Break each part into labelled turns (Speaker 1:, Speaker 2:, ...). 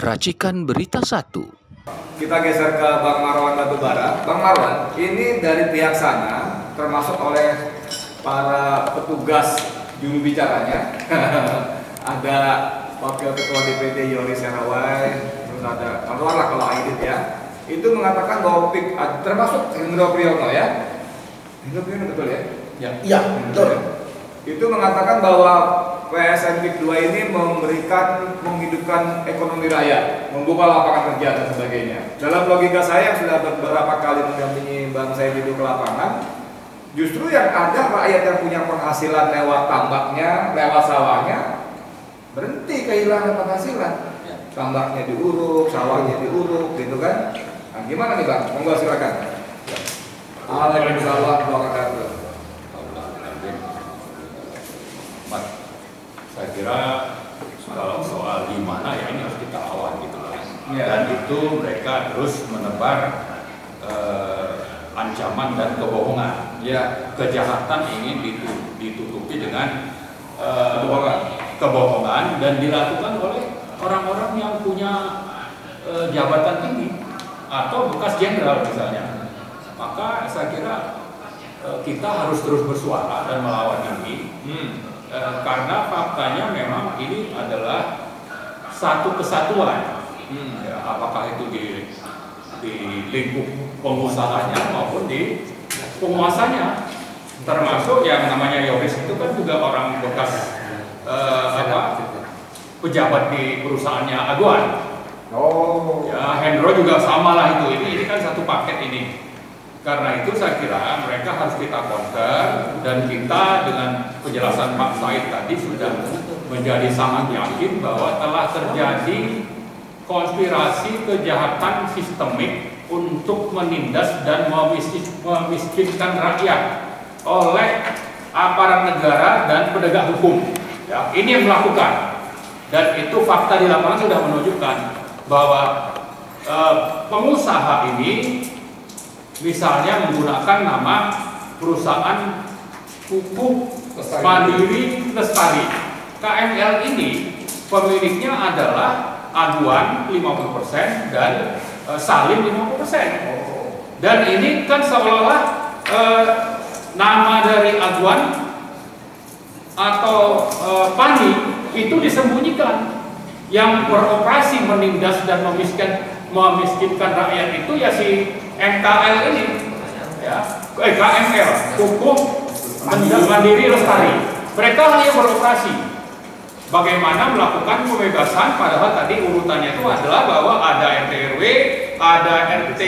Speaker 1: Racikan Berita 1.
Speaker 2: Kita geser ke Bang Marwan Batubara. Bang Marwan, ini dari pihak sana, termasuk oleh para petugas juru bicaranya, ada Wakil Ketua DPD Yoris Heraway, terus ada kalau Aidit ya, itu mengatakan bahwa termasuk Hendro Priyono ya, Hendro Priyono betul ya?
Speaker 3: Iya, betul.
Speaker 2: Itu mengatakan bahwa PSN PIK 2 ini menghidupkan ekonomi rakyat, membuka lapangan kerja dan sebagainya. Dalam logika saya yang sudah beberapa kali mendampingi Bang Said itu ke lapangan, justru yang ada rakyat yang punya penghasilan lewat tambaknya, lewat sawahnya, berhenti kehilangan penghasilan. Tambaknya diuruk, sawahnya diuruk, gitu kan? Nah, gimana nih Bang? Monggo silakan. Waalaikumsalam warahmatullahi wabarakatuh.
Speaker 4: Saya kira kalau soal di mana ya ini harus kita lawan gitu lah.
Speaker 2: Ya.
Speaker 4: Dan itu mereka terus menebar ancaman dan kebohongan.
Speaker 2: Ya.
Speaker 4: Kejahatan ingin ditutupi dengan kebohongan dan dilakukan oleh orang-orang yang punya jabatan tinggi atau bekas jenderal misalnya. Maka saya kira kita harus terus bersuara dan melawan ini. Karena faktanya memang ini adalah satu kesatuan, ya, apakah itu di lingkup pengusahanya maupun di penguasanya, termasuk yang namanya Yoris itu kan juga orang bekas pejabat di perusahaannya Aguan.
Speaker 2: Oh,
Speaker 4: ya Hendro juga sama lah itu. Ini kan satu paket ini. Karena itu saya kira mereka harus kita counter, dan kita dengan penjelasan Pak Said tadi sudah menjadi sangat yakin bahwa telah terjadi konspirasi kejahatan sistemik untuk menindas dan memiskinkan rakyat oleh aparat negara dan penegak hukum. Ya, ini yang melakukan, dan itu fakta di lapangan sudah menunjukkan bahwa pengusaha ini misalnya menggunakan nama perusahaan Pupuk Mandiri Lestari. KML ini pemiliknya adalah Aguan 50% dan Salim 50%. Dan ini kan seolah-olah nama dari Aguan atau Pani itu disembunyikan. Yang beroperasi menindas dan memiskinkan rakyat itu ya si MKL ini, ya, KML, Pupuk Mandiri Lestari. Mereka yang beroperasi. Bagaimana melakukan pembebasan? Padahal tadi urutannya itu adalah bahwa ada RT RW, ada RT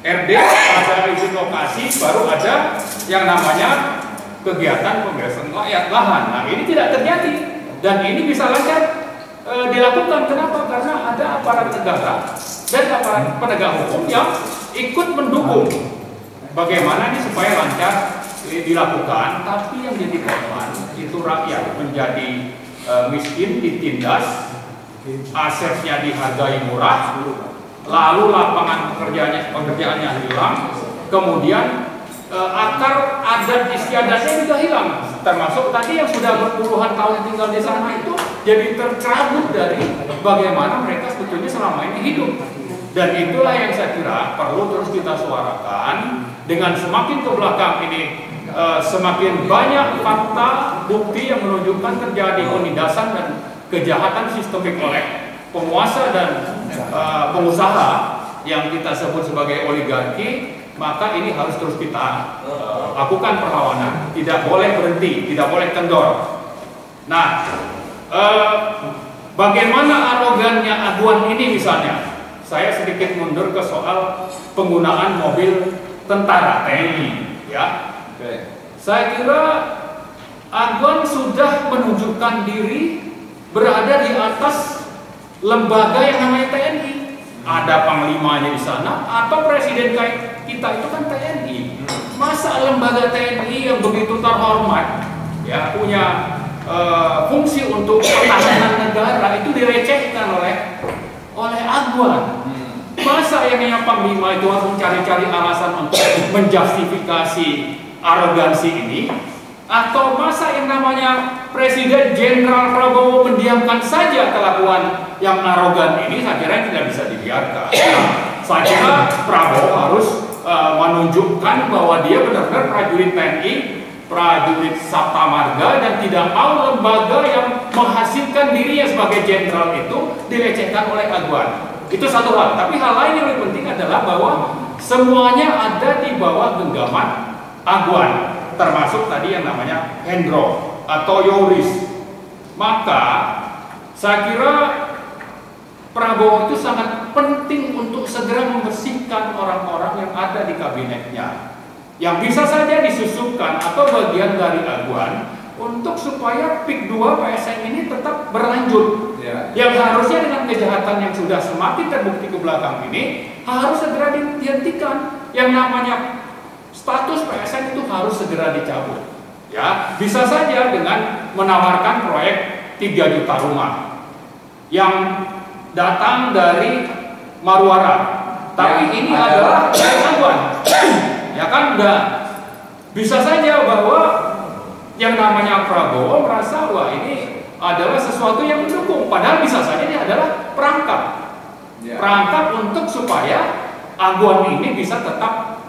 Speaker 4: RD, ada izin lokasi, baru ada yang namanya kegiatan pembebasan lahan. Nah, ini tidak terjadi, dan ini bisa lancar dilakukan. Kenapa? Karena ada aparat negara dan aparat penegak hukum yang ikut mendukung bagaimana ini supaya lancar dilakukan. Tapi yang jadi korban itu rakyat, menjadi miskin, ditindas, asetnya dihargai murah, lalu lapangan pekerjaannya hilang, kemudian akar adat istiadatnya juga hilang, termasuk tadi yang sudah berpuluhan tahun tinggal di sana itu jadi tercabut dari bagaimana mereka sebetulnya selama ini hidup. Dan itulah yang saya kira perlu terus kita suarakan. Dengan semakin ke belakang ini semakin banyak fakta bukti yang menunjukkan terjadi penindasan dan kejahatan sistemik oleh penguasa dan pengusaha yang kita sebut sebagai oligarki. Maka ini harus terus kita lakukan perlawanan, tidak boleh berhenti, tidak boleh kendor. Nah, bagaimana arogannya Aguan ini misalnya? Saya sedikit mundur ke soal penggunaan mobil tentara TNI, ya. Saya kira Aguan sudah menunjukkan diri berada di atas lembaga yang namanya TNI. Ada panglimanya di sana, atau presiden kita itu kan TNI. Masa lembaga TNI yang begitu terhormat, ya, punya fungsi untuk pertahanan negara itu direcehkan oleh Aguan? Masa yang namanya panglima itu harus mencari-cari alasan untuk menjustifikasi arogansi ini? Atau masa yang namanya Presiden Jenderal Prabowo mendiamkan saja kelakuan yang arogan ini, saya kira tidak bisa dibiarkan. Saya kira Prabowo harus menunjukkan bahwa dia benar-benar prajurit TNI, prajurit Sabta Marga, dan tidak mau lembaga yang menghasilkan dirinya sebagai jenderal itu dilecehkan oleh aguan. Itu satu hal. Tapi hal lain yang lebih penting adalah bahwa semuanya ada di bawah genggaman aguan, termasuk tadi yang namanya Hendro atau Yoris. Maka saya kira Prabowo itu sangat penting untuk segera membersihkan orang-orang yang ada di kabinetnya, yang bisa saja disusupkan atau bagian dari aguan untuk supaya PIK 2 PSN ini tetap berlanjut. Yang harusnya dengan kejahatan yang sudah semakin terbukti ke belakang ini harus segera dihentikan. Yang namanya status PSN itu harus segera dicabut. Ya, bisa saja dengan menawarkan proyek 3 juta rumah yang datang dari Marwara, tapi ini adalah dari aguan. Ya kan, udah bisa saja bahwa yang namanya Prabowo merasa wah ini adalah sesuatu yang mendukung, padahal bisa saja ini adalah perangkap, perangkap untuk supaya aguan ini bisa tetap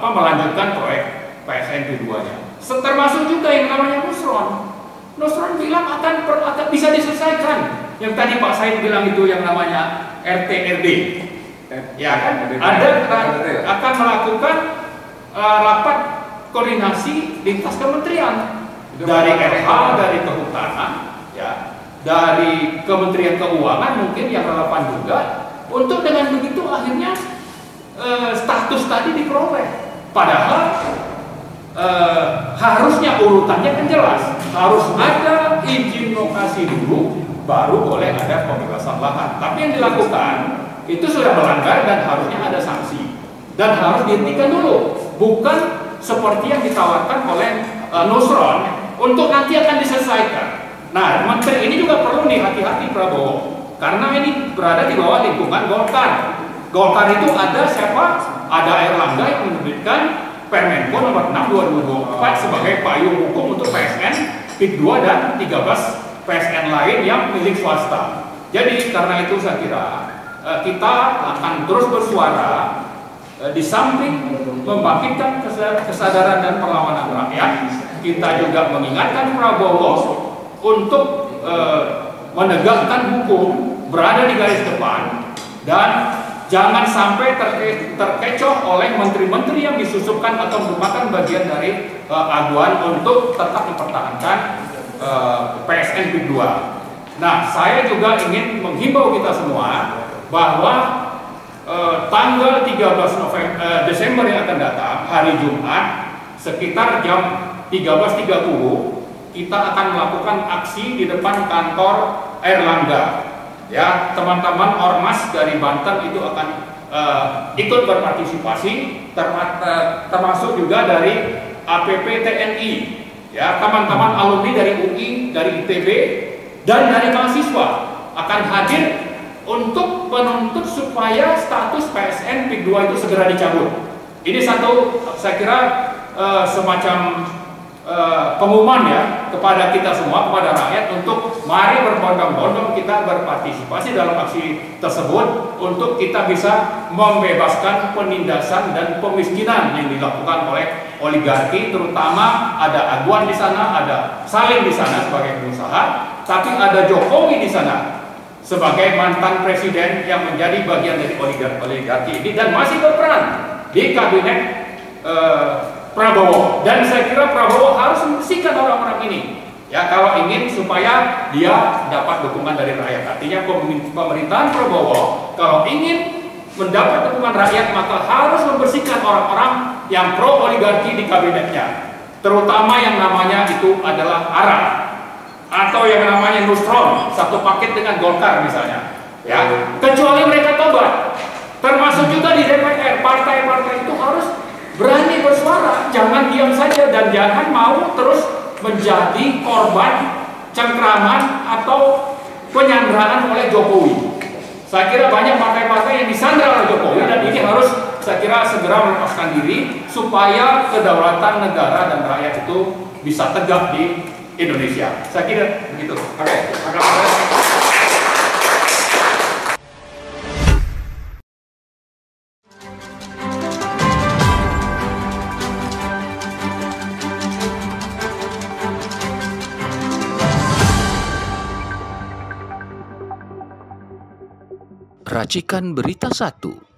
Speaker 4: melanjutkan proyek PSN keduanya. Termasuk juga yang namanya Nusron. Nusron bilang akan bisa diselesaikan. Yang tadi Pak Said bilang itu yang namanya RT/RD. Ya kan, akan melakukan rapat koordinasi lintas kementerian dari RH, dari Kehutanan, ya, dari Kementerian Keuangan mungkin yang relevan juga. Untuk dengan begitu akhirnya status tadi diperoleh. Padahal harusnya urutannya kan jelas, harus ada izin lokasi dulu, baru boleh ada pembebasan lahan. Tapi yang dilakukan itu sudah melanggar dan harusnya ada sanksi dan harus dihentikan dulu, bukan seperti yang ditawarkan oleh Nusron untuk nanti akan diselesaikan. Nah, menteri ini juga perlu nih hati-hati Prabowo, karena ini berada di bawah lingkungan Golkar. Golkar itu ada siapa? Ada Erlangga yang menerbitkan Permenko nomor 6 2024 sebagai payung hukum untuk PSN, PIK 2 dan 13 PSN lain yang milik swasta. Jadi karena itu saya kira kita akan terus bersuara di samping membangkitkan kesadaran dan perlawanan rakyat. Kita juga mengingatkan Prabowo untuk menegakkan hukum, berada di garis depan, dan jangan sampai terkecoh oleh menteri-menteri yang disusupkan atau merupakan bagian dari aguan untuk tetap mempertahankan PSN PIK 2. Nah, saya juga ingin menghimbau kita semua bahwa tanggal 13 Desember yang akan datang, hari Jumat, sekitar jam 13.30, kita akan melakukan aksi di depan kantor Erlangga. Ya, teman-teman Ormas dari Banten itu akan ikut berpartisipasi, termasuk juga dari APP TNI, ya, teman-teman alumni dari UI, dari ITB, dan dari mahasiswa akan hadir untuk menuntut supaya status PSN PIK 2 itu segera dicabut. Ini satu, saya kira semacam pengumuman ya kepada kita semua, kepada rakyat, untuk mari berbondong-bondong kita berpartisipasi dalam aksi tersebut untuk kita bisa membebaskan penindasan dan pemiskinan yang dilakukan oleh oligarki, terutama ada Aguan di sana, ada Salim di sana sebagai pengusaha, tapi ada Jokowi di sana sebagai mantan presiden yang menjadi bagian dari oligarki ini dan masih berperan di kabinet Prabowo. Dan saya kira Prabowo harus membersihkan orang-orang ini, ya, kalau ingin supaya dia dapat dukungan dari rakyat. Artinya pemerintahan Prabowo kalau ingin mendapat dukungan rakyat maka harus membersihkan orang-orang yang pro oligarki di kabinetnya, terutama yang namanya itu adalah Arab atau yang namanya Nusron, satu paket dengan Golkar misalnya, ya, kecuali mereka tobat. Termasuk juga di DPR, partai-partai itu harus berani bersuara, jangan diam saja dan jangan mau terus menjadi korban cengkraman atau penyanderaan oleh Jokowi. Saya kira banyak partai-partai yang disandra oleh Jokowi dan ini harus, saya kira, segera melepaskan diri supaya kedaulatan negara dan rakyat itu bisa tegak di Indonesia. Saya kira begitu.
Speaker 2: Oke,
Speaker 4: Terima kasih.
Speaker 1: Racikan Berita 1.